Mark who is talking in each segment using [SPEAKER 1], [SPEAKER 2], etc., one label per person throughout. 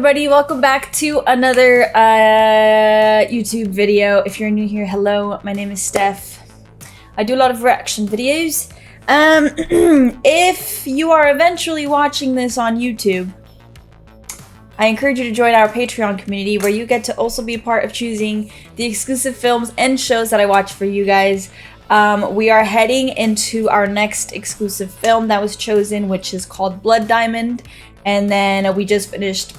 [SPEAKER 1] everybody, welcome back to another YouTube video. If you're new here, hello, my name is Stef. I do a lot of reaction videos. If you are eventually watching this on YouTube, I encourage you to join our Patreon community where you get to also be a part of choosing the exclusive films and shows that I watch for you guys. We are heading into our next exclusive film that was chosen, which is called Blood Diamond. And then we just finished a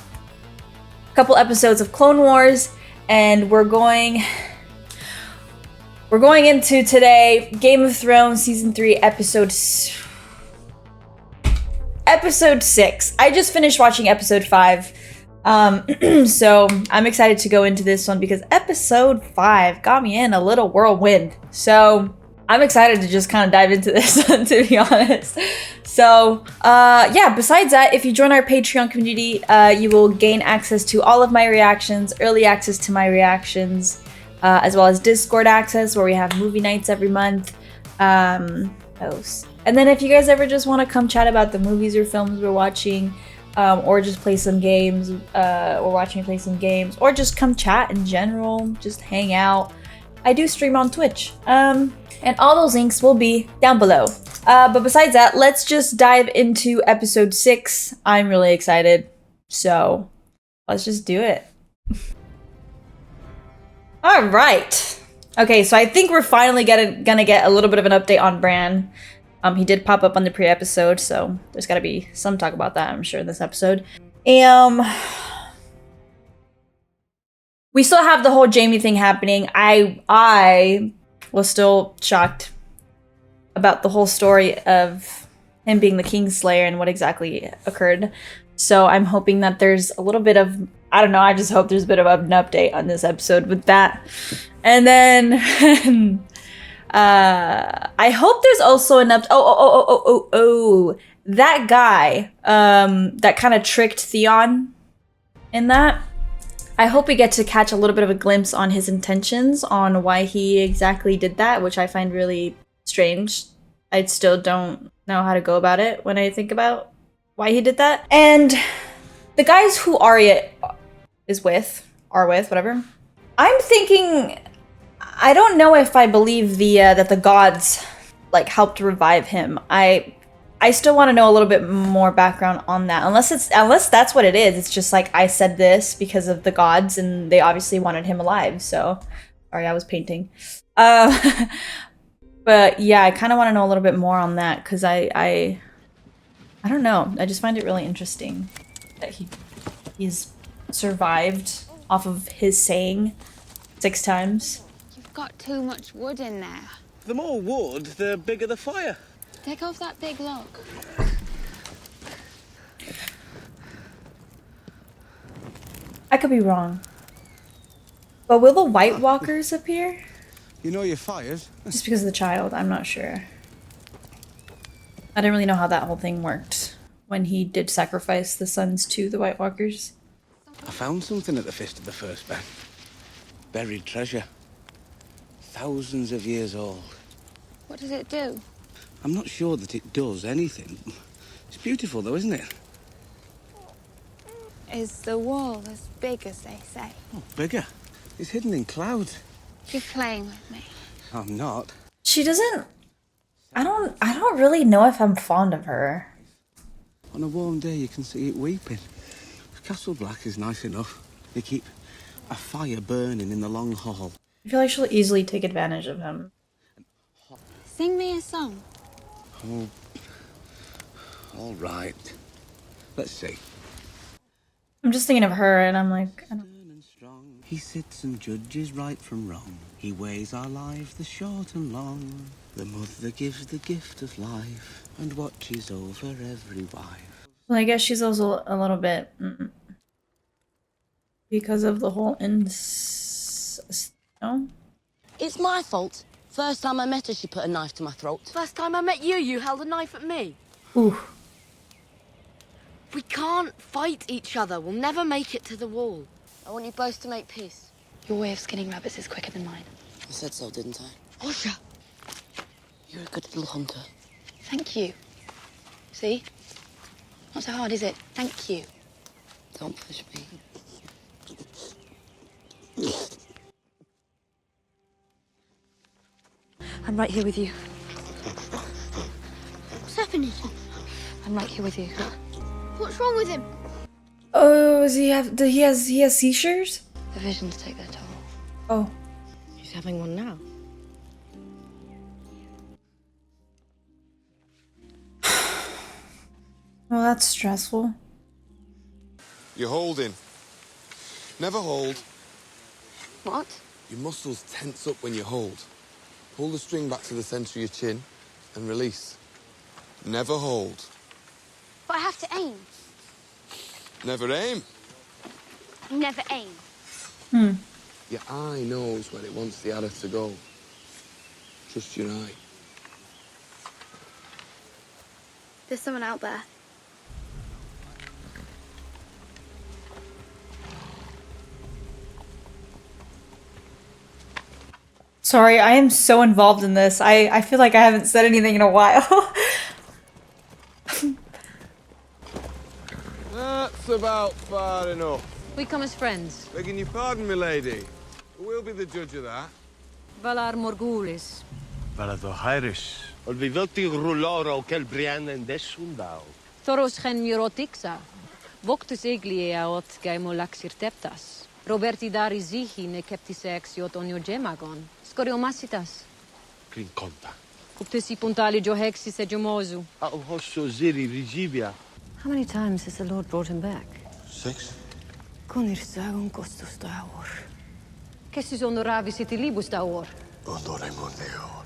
[SPEAKER 1] couple episodes of Clone Wars, and we're going into today Game of Thrones season 3 episode 6. I just finished watching episode 5. So I'm excited to go into this one because episode 5 got me in a little whirlwind. So I'm excited to just kind of dive into this, to be honest. So, yeah, besides that, if you join our Patreon community, you will gain access to all of my reactions, early access to my reactions, as well as Discord access, where we have movie nights every month. And then if you guys ever just want to come chat about the movies or films we're watching, or just play some games, or watching me play some games, or just come chat in general, just hang out, I do stream on Twitch. And all those links will be down below. But besides that, let's just dive into episode 6. I'm really excited. So let's just do it. All right. Okay, so I think we're finally gonna get a little bit of an update on Bran. He did pop up on the pre-episode, so there's gotta be some talk about that, I'm sure, in this episode. We still have the whole Jaime thing happening. I was still shocked about the whole story of him being the Kingslayer and what exactly occurred. So I'm hoping that there's a little bit of, I don't know, I just hope there's a bit of an update on this episode with that. And then I hope there's also an that guy that kind of tricked Theon in that. I hope we get to catch a little bit of a glimpse on his intentions on why he exactly did that, which I find really strange. I still don't know how to go about it when I think about why he did that. And the guys who Arya is with, whatever. I'm thinking, I don't know if I believe the that the gods like helped revive him. I still want to know a little bit more background on that. Unless that's what it is. It's just like I said this because of the gods, and they obviously wanted him alive. So, sorry, I was painting. But yeah, I kind of want to know a little bit more on that because I don't know. I just find it really interesting that he's survived off of his saying 6 times.
[SPEAKER 2] You've got too much wood in there.
[SPEAKER 3] The more wood, the bigger the fire.
[SPEAKER 2] Take off that big log.
[SPEAKER 1] I could be wrong. But will the White Walkers appear?
[SPEAKER 3] You know you're fired.
[SPEAKER 1] Just because of the child, I'm not sure. I didn't really know how that whole thing worked when he did sacrifice the sons to the White Walkers.
[SPEAKER 3] I found something at the Fist of the First Ben. Buried treasure. Thousands of years old.
[SPEAKER 2] What does it do?
[SPEAKER 3] I'm not sure that it does anything. It's beautiful though, isn't it?
[SPEAKER 2] Is the wall as big as they say?
[SPEAKER 3] Oh, bigger. It's hidden in clouds.
[SPEAKER 2] You're playing with me.
[SPEAKER 3] I'm not.
[SPEAKER 1] She doesn't... I don't really know if I'm fond of her.
[SPEAKER 3] On a warm day, you can see it weeping. Castle Black is nice enough. They keep a fire burning in the long hall.
[SPEAKER 1] I feel like she'll easily take advantage of him.
[SPEAKER 2] Sing me a song.
[SPEAKER 3] Oh, all right. Let's see.
[SPEAKER 1] I'm just thinking of her, and I'm like... I don't...
[SPEAKER 3] He sits and judges right from wrong. He weighs our lives, the short and long. The mother gives the gift of life and watches over every wife.
[SPEAKER 1] Well, I guess she's also a little bit... because of the whole no?
[SPEAKER 4] It's my fault. First time I met her, she put a knife to my throat.
[SPEAKER 5] First time I met you, you held a knife at me.
[SPEAKER 1] Ooh.
[SPEAKER 5] We can't fight each other. We'll never make it to the wall.
[SPEAKER 4] I want you both to make peace.
[SPEAKER 6] Your way of skinning rabbits is quicker than mine.
[SPEAKER 4] I said so, didn't I?
[SPEAKER 5] Osha!
[SPEAKER 4] You're a good little hunter.
[SPEAKER 6] Thank you. See? Not so hard, is it? Thank you.
[SPEAKER 4] Don't push me.
[SPEAKER 6] I'm right here with you.
[SPEAKER 2] What's happening?
[SPEAKER 6] I'm right here with you.
[SPEAKER 2] What's wrong with him?
[SPEAKER 1] Oh, does he have? He has seizures?
[SPEAKER 6] The visions take their toll.
[SPEAKER 1] Oh,
[SPEAKER 4] He's having one now.
[SPEAKER 1] well, that's stressful.
[SPEAKER 7] You're holding. Never hold.
[SPEAKER 2] What?
[SPEAKER 7] Your muscles tense up when you hold. Pull the string back to the centre of your chin and release. Never hold.
[SPEAKER 2] But I have to aim.
[SPEAKER 7] Never aim.
[SPEAKER 2] Never aim.
[SPEAKER 7] Your eye knows where it wants the arrow to go. Trust your eye.
[SPEAKER 2] There's someone out there.
[SPEAKER 1] Sorry, I am so involved in this. I feel like I haven't said anything in a while.
[SPEAKER 7] That's about far enough.
[SPEAKER 8] We come as friends.
[SPEAKER 7] Begging your pardon, milady. We'll be the judge of that.
[SPEAKER 8] Valar Morgulis.
[SPEAKER 9] Valador Irish. Olvivelti ruloro quel brian desundao.
[SPEAKER 8] Thoros gen murotixa. Voctus iglia ot gaimolaxir teptas. Roberti dari zihi ne keptisex iot onio gemagon. Scoriomasitas.
[SPEAKER 9] Clinconta.
[SPEAKER 8] Cuptesi puntali johexis egemosu.
[SPEAKER 9] Au hosso ziri rigibia.
[SPEAKER 8] How many times has the Lord brought him back?
[SPEAKER 9] 6.
[SPEAKER 8] Conir sagun costus daor. Kessis honoravis et libus daor.
[SPEAKER 9] Ondore mondeor.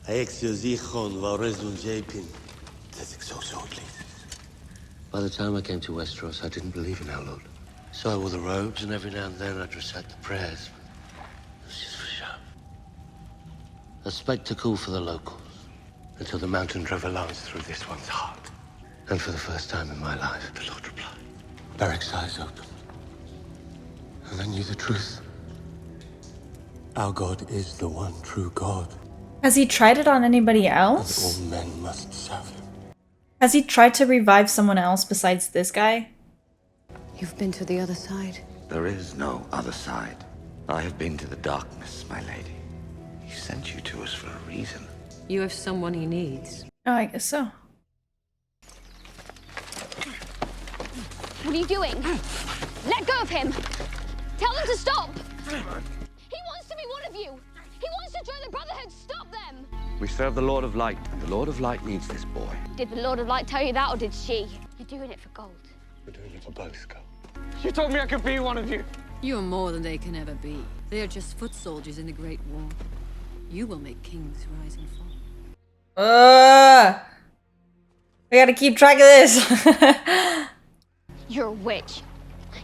[SPEAKER 9] Aexio zichon varesun japin. Tesixoso
[SPEAKER 3] By the time I came to Westeros, I didn't believe in our Lord. So I wore the robes, and every now and then I'd recite the prayers. It was just for show. A spectacle for the locals, until the mountain drove a lance through this one's heart. And for the first time in my life, the Lord replied. Beric's eyes opened, and I knew the truth.
[SPEAKER 9] Our God is the one true God,
[SPEAKER 1] Has he tried it on anybody
[SPEAKER 9] and
[SPEAKER 1] else?
[SPEAKER 9] all men must serve him.
[SPEAKER 1] Has he tried to revive someone else besides this guy?
[SPEAKER 8] You've been to the other side.
[SPEAKER 10] There is no other side. I have been to the darkness, my lady. He sent you to us for a reason.
[SPEAKER 8] You have someone he needs.
[SPEAKER 1] Oh, I guess so.
[SPEAKER 2] What are you doing? Let go of him! Tell them to stop! He wants to be one of you! He wants to join the Brotherhood! Stop them!
[SPEAKER 10] We serve the Lord of Light, and the Lord of Light needs this boy.
[SPEAKER 2] Did the Lord of Light tell you that, or did she? You're doing it for gold.
[SPEAKER 9] We're doing it for both, Skull.
[SPEAKER 10] You told me I could be one of you.
[SPEAKER 8] You're more than they can ever be. They are just foot soldiers in the Great War. You will make kings rise and fall.
[SPEAKER 1] We gotta keep track of this.
[SPEAKER 2] You're a witch.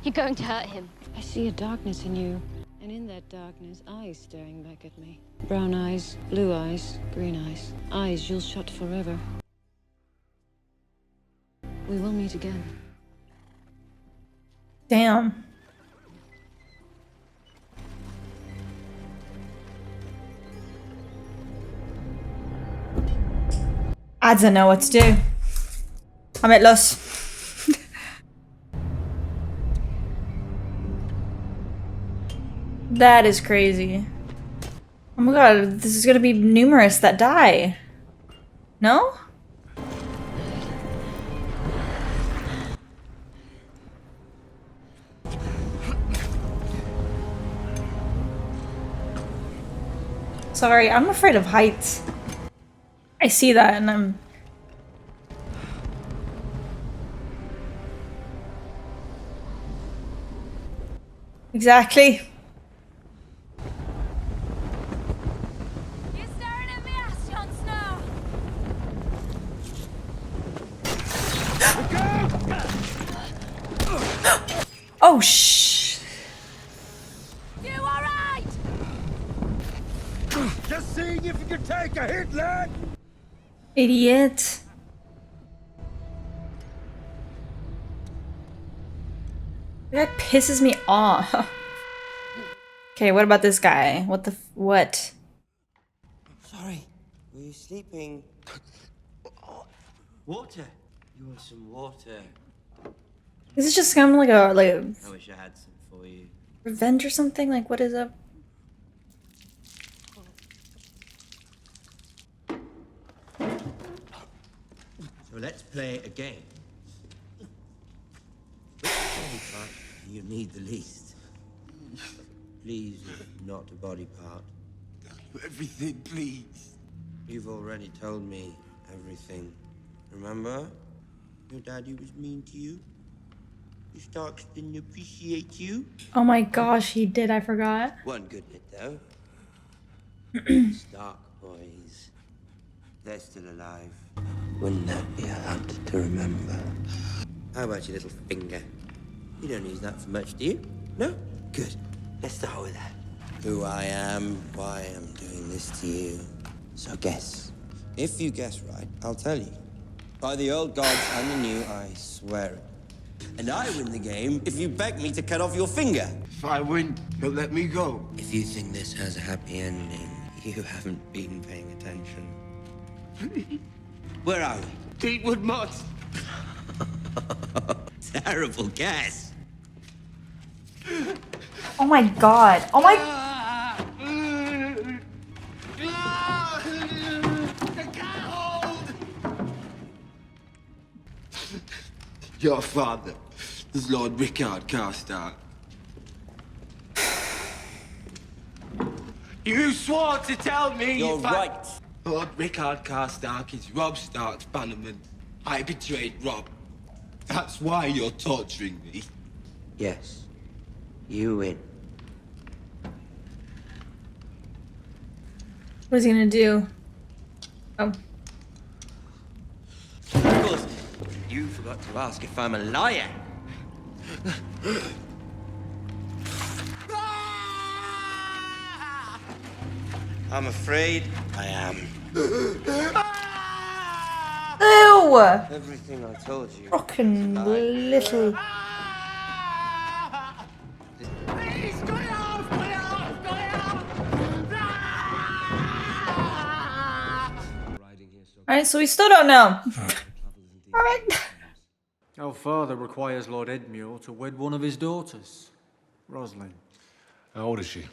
[SPEAKER 2] You're going to hurt him.
[SPEAKER 8] I see a darkness in you. And in that darkness, eyes staring back at me. Brown eyes, blue eyes, green eyes. Eyes you'll shut forever. We will meet again.
[SPEAKER 1] Damn. I don't know what to do. I'm at loss. That is crazy. Oh my god, this is gonna be numerous that die. No? Sorry, I'm afraid of heights. I see that and I'm... Exactly.
[SPEAKER 2] You're staring at me, ass, Jon Snow!
[SPEAKER 1] Oh, shh.
[SPEAKER 2] You alright?
[SPEAKER 9] Just seeing if you can take a hit, lad!
[SPEAKER 1] Idiot. That pisses me off. Okay, what about this guy? What the what?
[SPEAKER 11] Sorry, were you sleeping? Water. You want some water?
[SPEAKER 1] Is this just kind of like a
[SPEAKER 11] I wish I had some for you.
[SPEAKER 1] revenge or something? Like, what is up?
[SPEAKER 11] So let's play a game. Which body part do you need the least? Please, not a body part.
[SPEAKER 7] Everything, please.
[SPEAKER 11] You've already told me everything. Remember? Your daddy was mean to you? Your Starks didn't appreciate you?
[SPEAKER 1] Oh my gosh, he did. I forgot.
[SPEAKER 11] One good bit, though. Stark boys. They're still alive. Wouldn't that be a hunt to remember? How about your little finger? You don't use that for much, do you? No? Good. Let's start with that. Who I am, why I'm doing this to you. So guess. If you guess right, I'll tell you. By the old gods and the new, I swear it. And I win the game if you beg me to cut off your finger.
[SPEAKER 7] If I win, you'll let me go.
[SPEAKER 11] If you think this has a happy ending, you haven't been paying attention. Where are we?
[SPEAKER 7] Deepwood Moss.
[SPEAKER 11] Terrible guess.
[SPEAKER 1] Oh my god. Oh my.
[SPEAKER 7] Your father is Lord Rickard Karstark. You swore to tell me.
[SPEAKER 11] You're right.
[SPEAKER 7] Lord Rickard Karstark is Robb Stark's bannerman. I betrayed Robb. That's why you're torturing me.
[SPEAKER 11] Yes. You win.
[SPEAKER 1] What is he gonna do? Oh.
[SPEAKER 11] Of course, you forgot to ask if I'm a liar. I'm afraid I am.
[SPEAKER 1] Ew!
[SPEAKER 11] Everything I told you.
[SPEAKER 1] Fucking little.
[SPEAKER 7] Please, cut it off! Cut it off! Cut it off!
[SPEAKER 1] Alright, so we still don't know. Alright.
[SPEAKER 12] Our father requires Lord Edmure to wed one of his daughters, Rosalind.
[SPEAKER 13] How old is she?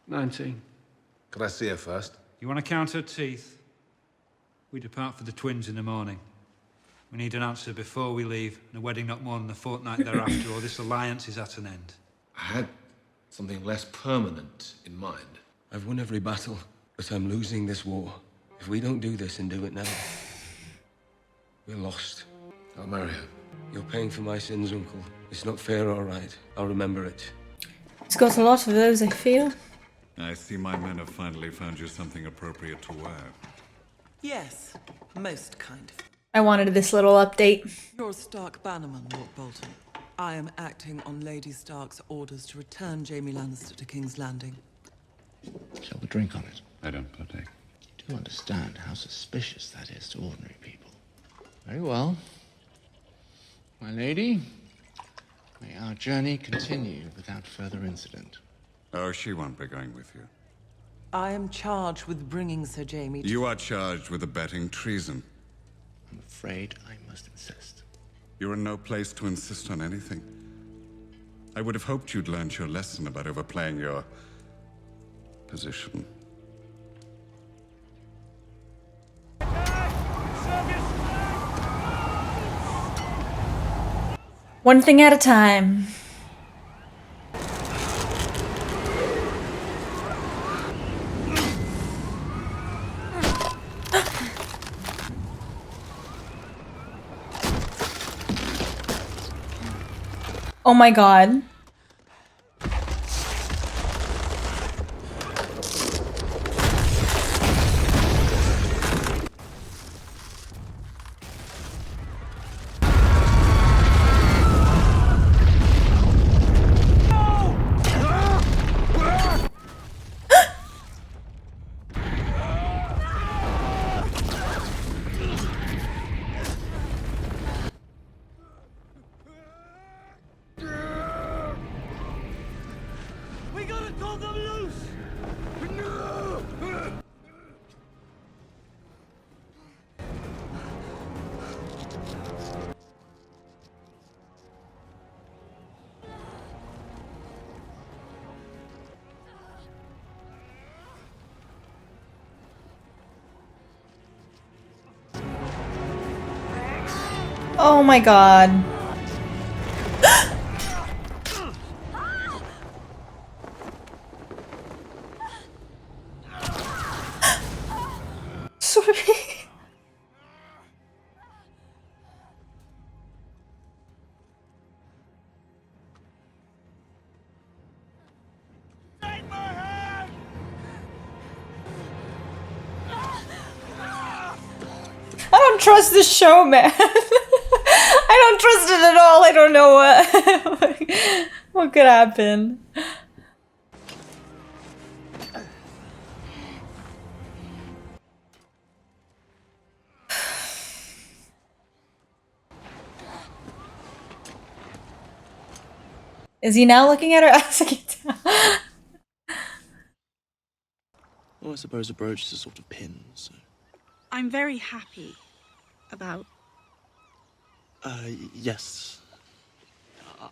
[SPEAKER 12] 19.
[SPEAKER 13] Could I see her first?
[SPEAKER 14] You want to count her teeth? We depart for the twins in the morning. We need an answer before we leave, and a wedding not more than a fortnight thereafter, or this alliance is at an end.
[SPEAKER 13] I had something less permanent in mind.
[SPEAKER 3] I've won every battle, but I'm losing this war. If we don't do this and do it now, we're lost.
[SPEAKER 13] I'll marry her.
[SPEAKER 3] You're paying for my sins, Uncle. It's not fair or right. I'll remember it.
[SPEAKER 1] He's got a lot of those, I feel.
[SPEAKER 15] I see my men have finally found you something appropriate to wear.
[SPEAKER 16] Yes, most kind of.
[SPEAKER 1] I wanted this little update.
[SPEAKER 16] You're Stark Bannerman, Lord Bolton. I am acting on Lady Stark's orders to return Jaime Lannister to King's Landing.
[SPEAKER 10] Shall we drink on it?
[SPEAKER 15] I don't partake.
[SPEAKER 10] You do understand how suspicious that is to ordinary people. Very well. My lady, may our journey continue without further incident.
[SPEAKER 15] Oh, she won't be going with you.
[SPEAKER 16] I am charged with bringing Sir Jaime to...
[SPEAKER 15] You are charged with abetting treason.
[SPEAKER 10] I'm afraid I must insist.
[SPEAKER 15] You're in no place to insist on anything. I would have hoped you'd learned your lesson about overplaying your position.
[SPEAKER 1] One thing at a time. Oh my god. Oh my god. Sorry. I don't trust this show, man. I don't trust it at all. I don't know what could happen. Is he now looking at her?
[SPEAKER 17] Well, I suppose a brooch is a sort of pin, so...
[SPEAKER 18] I'm very happy about...
[SPEAKER 17] Yes.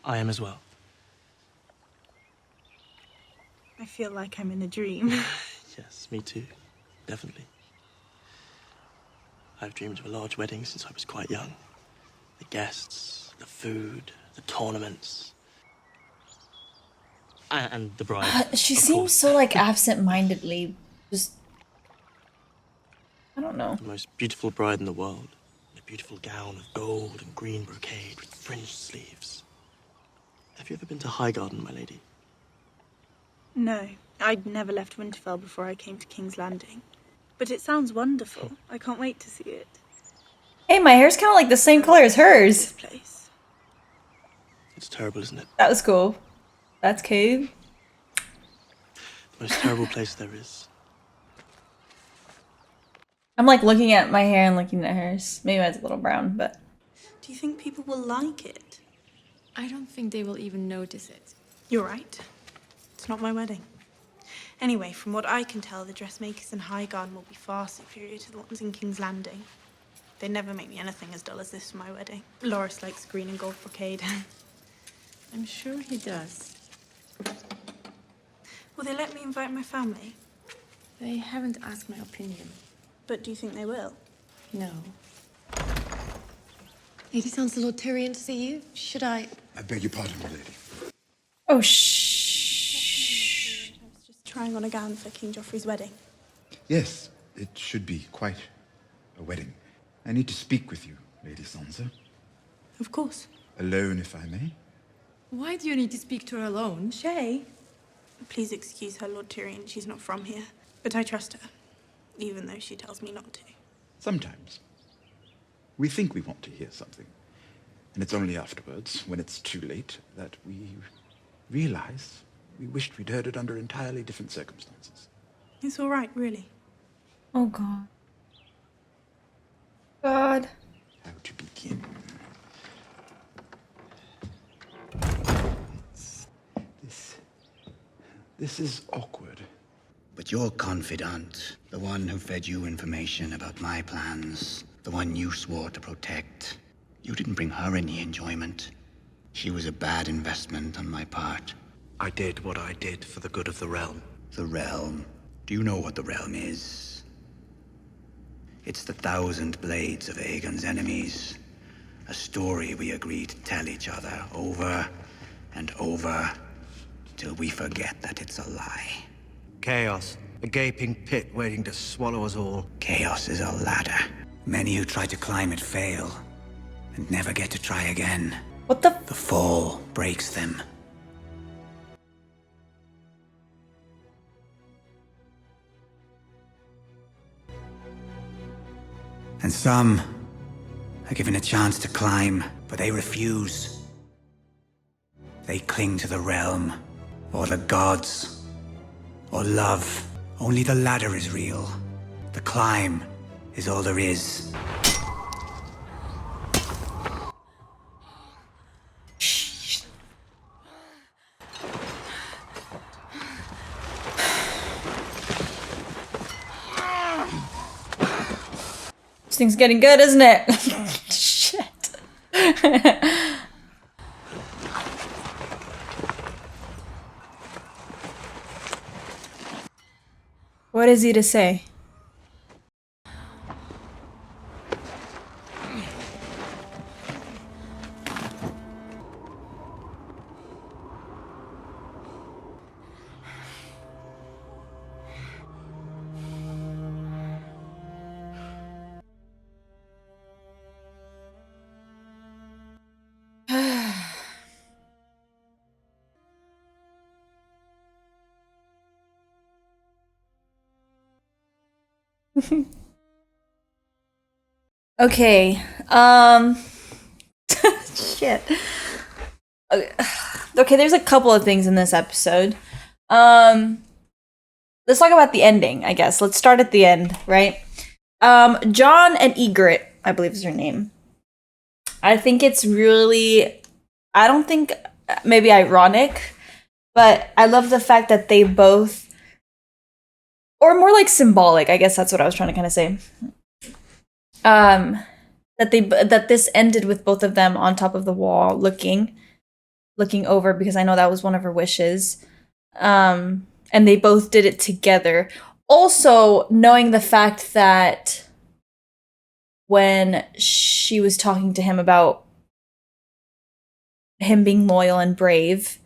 [SPEAKER 17] I am as well.
[SPEAKER 18] I feel like I'm in a dream.
[SPEAKER 17] Yes, me too. Definitely. I've dreamed of a large wedding since I was quite young. The guests, the food, the tournaments. And the bride.
[SPEAKER 1] She seems so like absent-mindedly just... I don't know.
[SPEAKER 17] The most beautiful bride in the world. A beautiful gown of gold and green brocade with fringed sleeves. Have you ever been to Highgarden, my lady?
[SPEAKER 18] No, I'd never left Winterfell before I came to King's Landing. But it sounds wonderful. I can't wait to see it.
[SPEAKER 1] Hey, my hair's kind of like the same color as hers.
[SPEAKER 17] It's terrible, isn't it?
[SPEAKER 1] That was cool. That's cool.
[SPEAKER 17] The most terrible place there is.
[SPEAKER 1] I'm like looking at my hair and looking at hers. Maybe mine's a little brown, but...
[SPEAKER 18] Do you think people will like it?
[SPEAKER 19] I don't think they will even notice it.
[SPEAKER 18] You're right. It's not my wedding. Anyway, from what I can tell, the dressmakers in Highgarden will be far superior to the ones in King's Landing. They never make me anything as dull as this for my wedding. Loris likes green and gold brocade.
[SPEAKER 19] I'm sure he does.
[SPEAKER 18] Will they let me invite my family?
[SPEAKER 19] They haven't asked my opinion.
[SPEAKER 18] But do you think they will?
[SPEAKER 19] No. Lady Sansa, Lord Tyrion to see you. Should I?
[SPEAKER 20] I beg your pardon, my lady.
[SPEAKER 1] Oh,
[SPEAKER 18] I was just trying on a gown for King Joffrey's wedding.
[SPEAKER 20] Yes, it should be quite a wedding. I need to speak with you, Lady Sansa.
[SPEAKER 18] Of course.
[SPEAKER 20] Alone, if I may.
[SPEAKER 19] Why do you need to speak to her alone?
[SPEAKER 18] Shay, please excuse her, Lord Tyrion. She's not from here. But I trust her, even though she tells me not to.
[SPEAKER 20] Sometimes. We think we want to hear something. And it's only afterwards, when it's too late, that we realize we wished we'd heard it under entirely different circumstances.
[SPEAKER 18] It's all right, really.
[SPEAKER 1] Oh, God. God.
[SPEAKER 20] How to begin? This is awkward.
[SPEAKER 21] But your confidant, the one who fed you information about my plans, the one you swore to protect, you didn't bring her any enjoyment. She was a bad investment on my part.
[SPEAKER 22] I did what I did for the good of the realm.
[SPEAKER 21] The realm? Do you know what the realm is? It's the 1,000 blades of Aegon's enemies. A story we agreed to tell each other over and over till we forget that it's a lie.
[SPEAKER 22] Chaos. A gaping pit waiting to swallow us all.
[SPEAKER 21] Chaos is a ladder. Many who try to climb it fail and never get to try again.
[SPEAKER 1] What the?
[SPEAKER 21] The fall breaks them. And some are given a chance to climb, but they refuse. They cling to the realm, or the gods, or love. Only the ladder is real. The climb is all there is.
[SPEAKER 1] This thing's getting good, isn't it? Shit. What is he to say? Okay. Shit. Okay, there's a couple of things in this episode. Let's talk about the ending, I guess. Let's start at the end, right? John and Egret, I believe is her name. I think it's really, I don't think maybe ironic, but I love the fact that they both, or more like symbolic, I guess that's what I was trying to kind of say. That this ended with both of them on top of the wall looking over, because I know that was one of her wishes. And they both did it together. Also, knowing the fact that when she was talking to him about him being loyal and brave,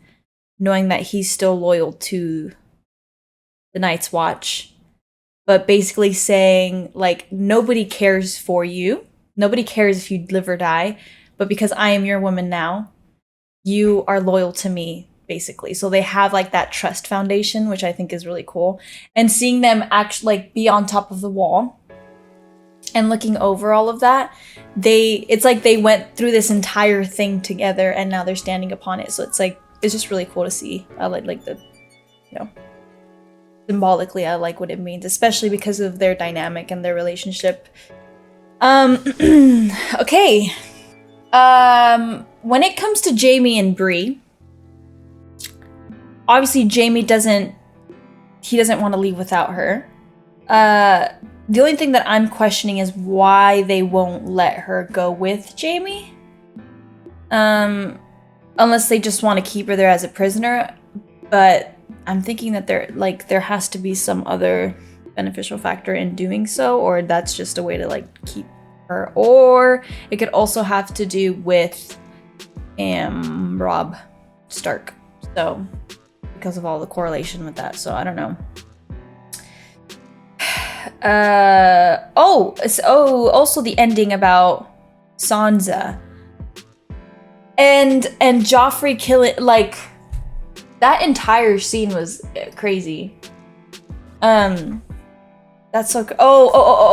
[SPEAKER 1] knowing that he's still loyal to the Night's Watch, but basically saying, like, nobody cares for you. Nobody cares if you live or die, but because I am your woman now, you are loyal to me, basically. So they have like that trust foundation, which I think is really cool. And seeing them actually like be on top of the wall and looking over all of that, it's like they went through this entire thing together and now they're standing upon it. So it's like, it's just really cool to see. I like the, you know, symbolically, I like what it means, especially because of their dynamic and their relationship. Okay. When it comes to Jamie and Bree, obviously Jamie doesn't want to leave without her. The only thing that I'm questioning is why they won't let her go with Jamie. Unless they just want to keep her there as a prisoner, but I'm thinking that there has to be some other beneficial factor in doing so, or that's just a way to like keep her, or it could also have to do with Robb Stark, so because of all the correlation with that, so I don't know. Also the ending about Sansa and Joffrey killing, like, that entire scene was crazy. That's so.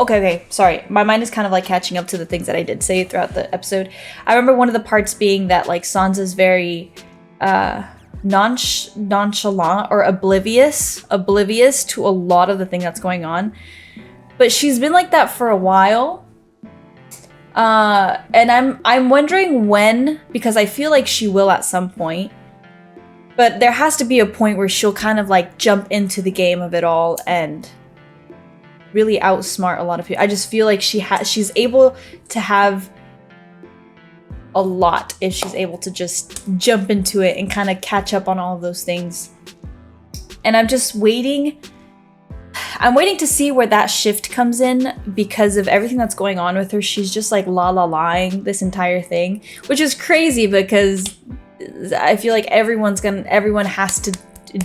[SPEAKER 1] Okay. Sorry, my mind is kind of like catching up to the things that I did say throughout the episode. I remember one of the parts being that like Sansa's very nonchalant or oblivious to a lot of the thing that's going on, but she's been like that for a while. And I'm wondering when, because I feel like she will at some point. But there has to be a point where she'll kind of like jump into the game of it all and really outsmart a lot of people. I just feel like she's able to have a lot if she's able to just jump into it and kind of catch up on all of those things. And I'm just waiting. I'm waiting to see where that shift comes in because of everything that's going on with her. She's just like lying this entire thing, which is crazy because I feel like everyone has to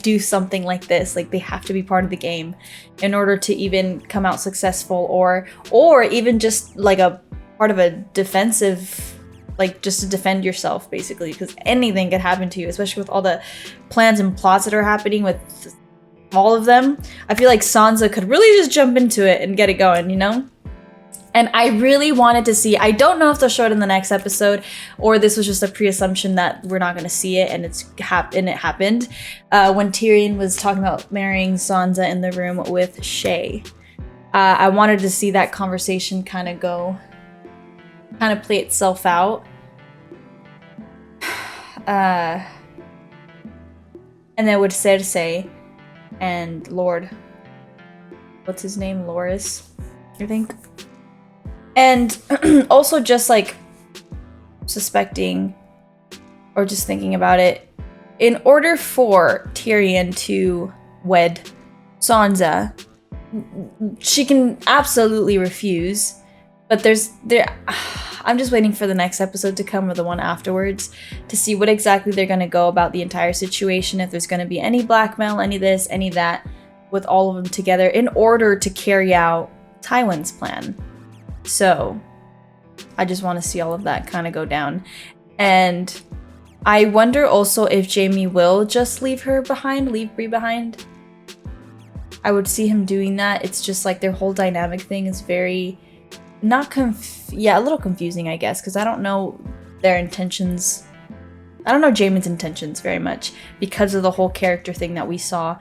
[SPEAKER 1] do something like this. Like they have to be part of the game in order to even come out successful, or even just like a part of a defensive, like just to defend yourself basically, because anything could happen to you, especially with all the plans and plots that are happening with all of them. I feel like Sansa could really just jump into it and get it going, you know? And I really wanted to see, I don't know if they'll show it in the next episode, or this was just a pre-assumption that we're not going to see it, and it happened. When Tyrion was talking about marrying Sansa in the room with Shay. I wanted to see that conversation kind of play itself out. And then with Cersei and Lord, what's his name? Loras, I think. And also just like suspecting or just thinking about it, in order for Tyrion to wed Sansa, she can absolutely refuse, but I'm just waiting for the next episode to come, or the one afterwards, to see what exactly they're going to go about the entire situation, if there's going to be any blackmail, any this, any that, with all of them together in order to carry out Tywin's plan. So I just want to see all of that kind of go down. And I wonder also if Jamie will just leave Bree behind. I would see him doing that. It's just like their whole dynamic thing is very a little confusing, I guess, because I don't know their intentions. I don't know Jamin's intentions very much because of the whole character thing that we saw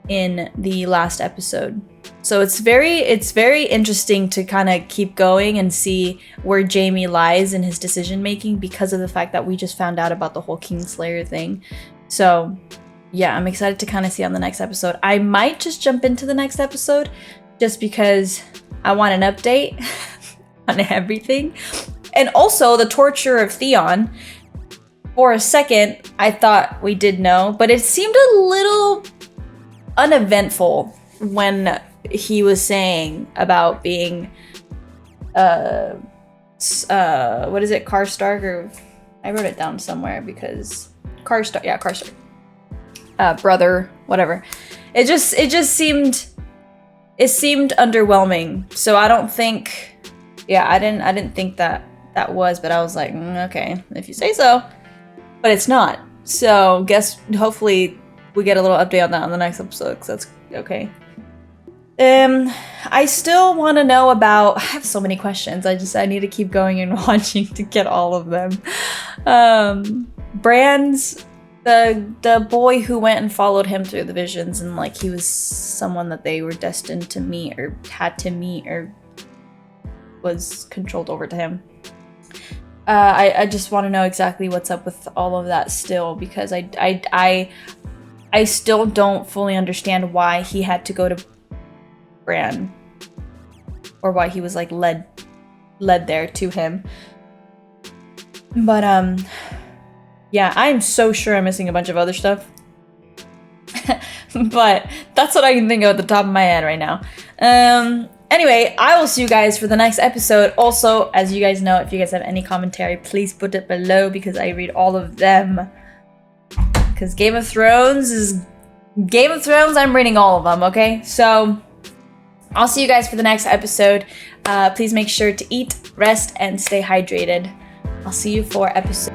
[SPEAKER 1] in the last episode. So it's very interesting to kind of keep going and see where Jaime lies in his decision making because of the fact that we just found out about the whole Kingslayer thing. So yeah, I'm excited to kind of see on the next episode. I might just jump into the next episode just because I want an update on everything. And also the torture of Theon. For a second, I thought we did know, but it seemed a little uneventful when he was saying about being what is it, Karstark, or I wrote it down somewhere because Karstark, brother, whatever. It seemed underwhelming. So I don't think, I didn't think that was, but I was like, okay, if you say so. But it's not. So hopefully we get a little update on that on the next episode, because that's okay. I still want to know about, I have so many questions. I need to keep going and watching to get all of them. Bran's, the boy who went and followed him through the visions, and like he was someone that they were destined to meet or had to meet or was controlled over to him. I just want to know exactly what's up with all of that still, because I still don't fully understand why he had to go to Bran, or why he was like led there to him. But yeah, I'm so sure I'm missing a bunch of other stuff. But that's what I can think of at the top of my head right now. Anyway, I will see you guys for the next episode. Also, as you guys know, if you guys have any commentary, please put it below, because I read all of them. Because Game of Thrones, I'm reading all of them, okay? So, I'll see you guys for the next episode. Please make sure to eat, rest, and stay hydrated. I'll see you for episode